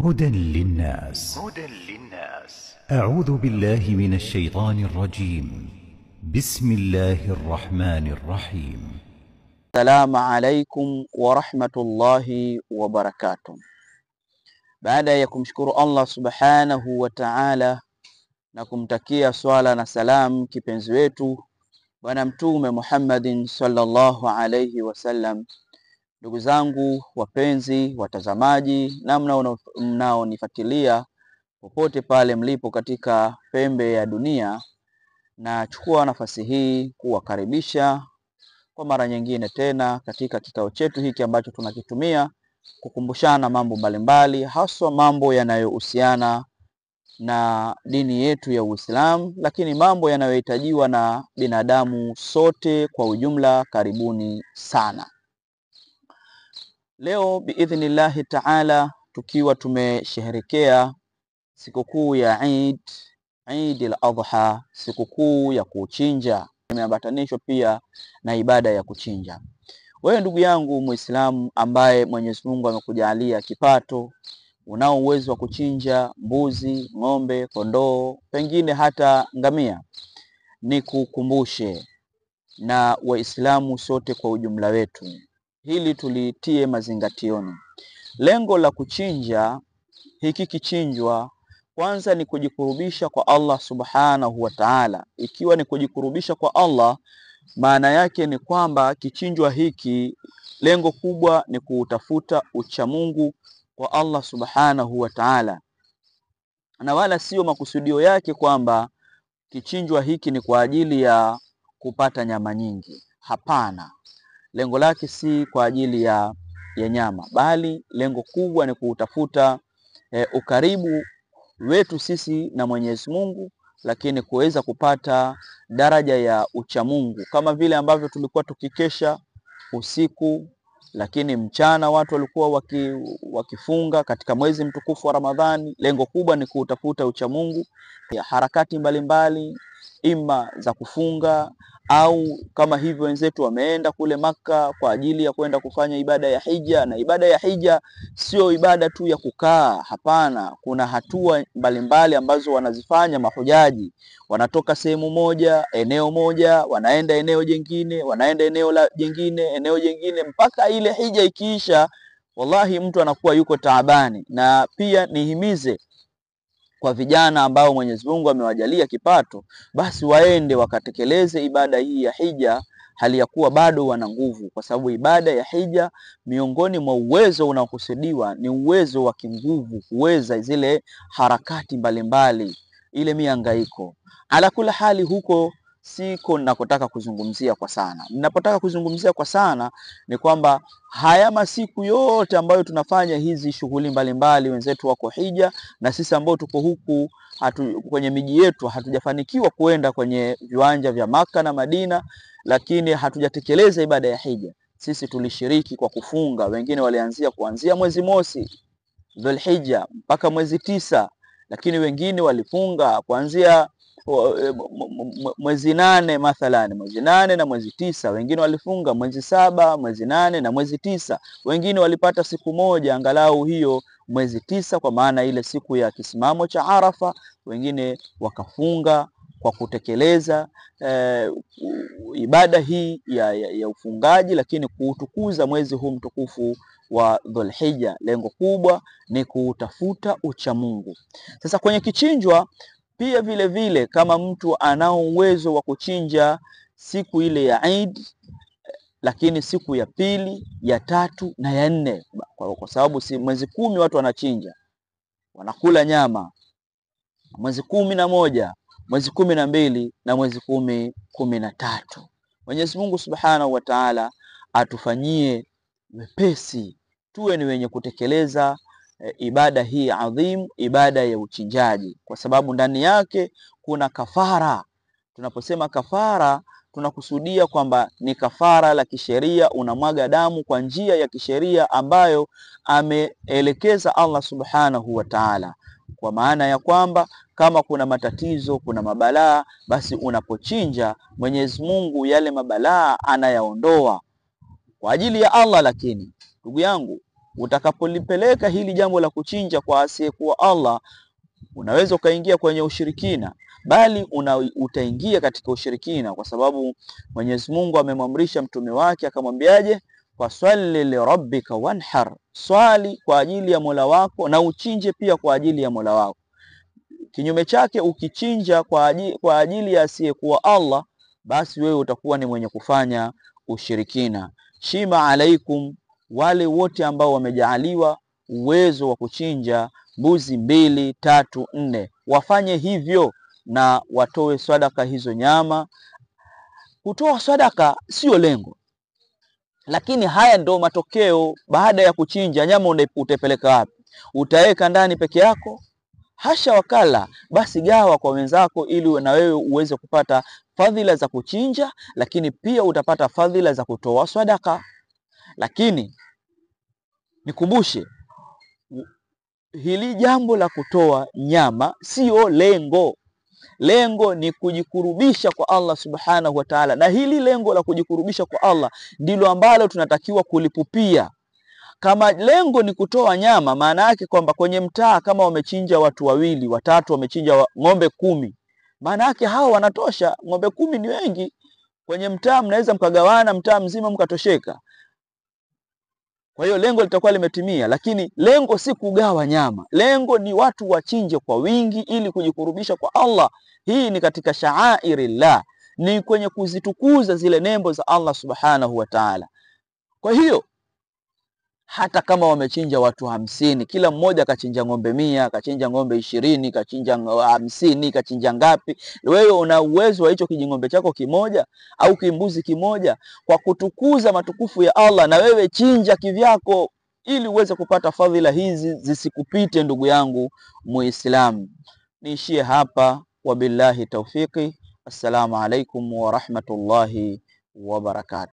هدى للناس. أعوذ بالله من الشيطان الرجيم. بسم الله الرحمن الرحيم. السلام عليكم ورحمة الله وبركاته. Baada ya kumshukuru Allah subhanahu wa ta'ala na kumtakia swala na salam kipenzi wetu Bwana Mtume Muhammadin sallallahu alayhi wasallam, ndugu zangu wapenzi watazamaji na mnaonifuatilia popote pale mlipo katika pembe ya dunia, na chukua nafasi hii kuwakaribisha kwa mara nyingine tena katika kikao chetu hiki ambacho tunakitumia kukumbushana mambo mbalimbali, haswa mambo yanayohusiana na dini yetu ya Uislamu, lakini mambo yanayohitajiwa na binadamu sote kwa ujumla. Karibuni sana. Leo biidhnillahi ta'ala, tukiwa tumesherehekea sikukuu ya Eid al-Adha, sikukuu ya kuchinja, imeambatanishwa pia na ibada ya kuchinja. Wewe ndugu yangu Muislamu ambaye Mwenyezi Mungu amekujalia kipato, unao uwezo wa kuchinja mbuzi, ng'ombe, kondoo, pengine hata ngamia, nikukumbushe na Waislamu sote kwa ujumla wetu, hili tulitie mazingationi. Lengo la kuchinja hiki kichinjwa kwanza ni kujikurubisha kwa Allah subhanahu wa ta'ala. Ikiwa ni kujikurubisha kwa Allah, maana yake ni kwamba kichinjwa hiki lengo kubwa ni kutafuta uchamungu kwa Allah subhanahu wa ta'ala, na wala sio makusudio yake kwamba kichinjwa hiki ni kwa ajili ya kupata nyama nyingi. Hapana, lengo lake si kwa ajili ya nyama, bali lengo kubwa ni kutafuta ukaribu wetu sisi na Mwenyezi Mungu, lakini kuweza kupata daraja ya uchamungu, kama vile ambavyo tulikuwa tukikesha usiku, lakini mchana watu walikuwa wakifunga katika mwezi mtukufu wa Ramadhani. Lengo kubwa ni kutafuta uchamungu ya harakati mbalimbali, ima za kufunga au kama hivyo wenzetu wameenda kule Maka kwa ajili ya kwenda kufanya ibada ya hija. Na ibada ya hija sio ibada tu ya kukaa, hapana. Kuna hatua mbalimbali ambazo wanazifanya mahujaji. Wanatoka sehemu moja, eneo moja, wanaenda eneo jingine, wanaenda eneo jingine, mpaka ile hija ikiisha, wallahi mtu anakuwa yuko taabani. Na pia nihimize kwa vijana ambao Mwenyezi Mungu amewajalia kipato, basi waende wakatekeleze ibada hii ya hija hali ya kuwa bado wana nguvu, kwa sababu ibada ya hija miongoni mwa uwezo unaokusudiwa ni uwezo wa kinguvu, kuweza zile harakati mbalimbali, ile mihangaiko. Ala kula hali, huko siko nakotaka kuzungumzia kwa sana. Ninapotaka kuzungumzia kwa sana ni kwamba haya masiku yote ambayo tunafanya hizi shughuli mbalimbali, wenzetu wako hija, na sisi ambao tuko huku kwenye miji yetu hatujafanikiwa kuenda kwenye viwanja vya Maka na Madina, lakini hatujatekeleza ibada ya hija. Sisi tulishiriki kwa kufunga, wengine walianzia kuanzia mwezi mosi Dhulhijja mpaka mwezi 9, lakini wengine walifunga kuanzia mwezi 8, mathalan mwezi 8 na mwezi 9. Wengine walifunga mwezi 7, mwezi 8 na mwezi 9. Wengine walipata siku moja angalau hiyo mwezi 9, kwa maana ile siku ya kisimamo cha Arafa. Wengine wakafunga kwa kutekeleza ibada hii ya ufungaji, lakini kuutukuza mwezi huu mtukufu wa Dhulhijja. Lengo kubwa ni kutafuta uchamungu. Sasa kwenye kichinjwa pia vile vile, kama mtu anao uwezo wa kuchinja siku ile ya Eid, lakini siku ya pili, ya 3 na ya 4, kwa sababu si mwezi 10 watu wanachinja, wanakula nyama, mwezi 11, mwezi 12 na mwezi 13. Mwenyezi Mungu Subhanahu wa Ta'ala atufanyie wepesi, tuwe ni wenye kutekeleza ibada hii adhim, ibada ya uchinjaji, kwa sababu ndani yake kuna kafara. Tunaposema kafara, tunakusudia kwamba ni kafara la kisheria, unamwaga damu kwa njia ya kisheria ambayo ameelekeza Allah Subhanahu wa Ta'ala, kwa maana ya kwamba kama kuna matatizo, kuna mabalaa, basi unapochinja Mwenyezi Mungu yale mabalaa anayaondoa kwa ajili ya Allah. Lakini ndugu yangu, Utakapolipeleka hili jambo la kuchinja kwa asiyekuwa Allah, unaweza ukaingia kwenye ushirikina, bali utaingia katika ushirikina, kwa sababu Mwenyezi Mungu amemwamrisha mtume wake akamwambiaje? Faswalli li rabbika wanhar, swali kwa ajili ya Mola wako na uchinje pia kwa ajili ya Mola wako. Kinyume chake, ukichinja kwa ajili ya asiyekuwa Allah, basi wewe utakuwa ni mwenye kufanya ushirikina. Shima alaikum, wale wote ambao wamejaaliwa uwezo wa kuchinja mbuzi 2, 3, 4 wafanye hivyo na watoe sadaka hizo nyama. Kutoa sadaka sio lengo, lakini haya ndo matokeo. Baada ya kuchinja nyama utapeleka wapi? Utaweka ndani peke yako? Hasha wakala, basi gawa kwa wenzako ili na wewe uweze kupata fadhila za kuchinja, lakini pia utapata fadhila za kutoa sadaka. Lakini nikumbushe, hili jambo la kutoa nyama sio lengo. Lengo ni kujikurubisha kwa Allah subhanahu wa ta'ala, na hili lengo la kujikurubisha kwa Allah ndilo ambalo tunatakiwa kulipupia. Kama lengo ni kutoa nyama, maana yake kwamba kwenye mtaa kama wamechinja watu 2, 3, wamechinja ng'ombe 10, maana yake hao wanatosha. Ng'ombe 10 ni wengi kwenye mtaa, mnaweza mkagawana mtaa mzima mkatosheka. Kwa hiyo lengo litakuwa limetimia, lakini lengo si kugawa nyama. Lengo ni watu wachinje kwa wingi ili kujikurubisha kwa Allah. Hii ni katika sha'airillah, ni kwenye kuzitukuza zile nembo za Allah subhanahu wa ta'ala. Kwa hiyo hata kama wamechinja watu 50, kila mmoja kachinja ng'ombe 100, kachinja ng'ombe 20, kachinja 50, kachinja ngapi, wewe una uwezo wa hicho kijing'ombe chako kimoja au kimbuzi kimoja, kwa kutukuza matukufu ya Allah, na wewe chinja kivyako ili uweze kupata fadhila hizi zisikupite, ndugu yangu Muislamu. Niishie hapa, wabillahi tawfiki. Assalamu alaikum wa rahmatullahi wa barakatuh.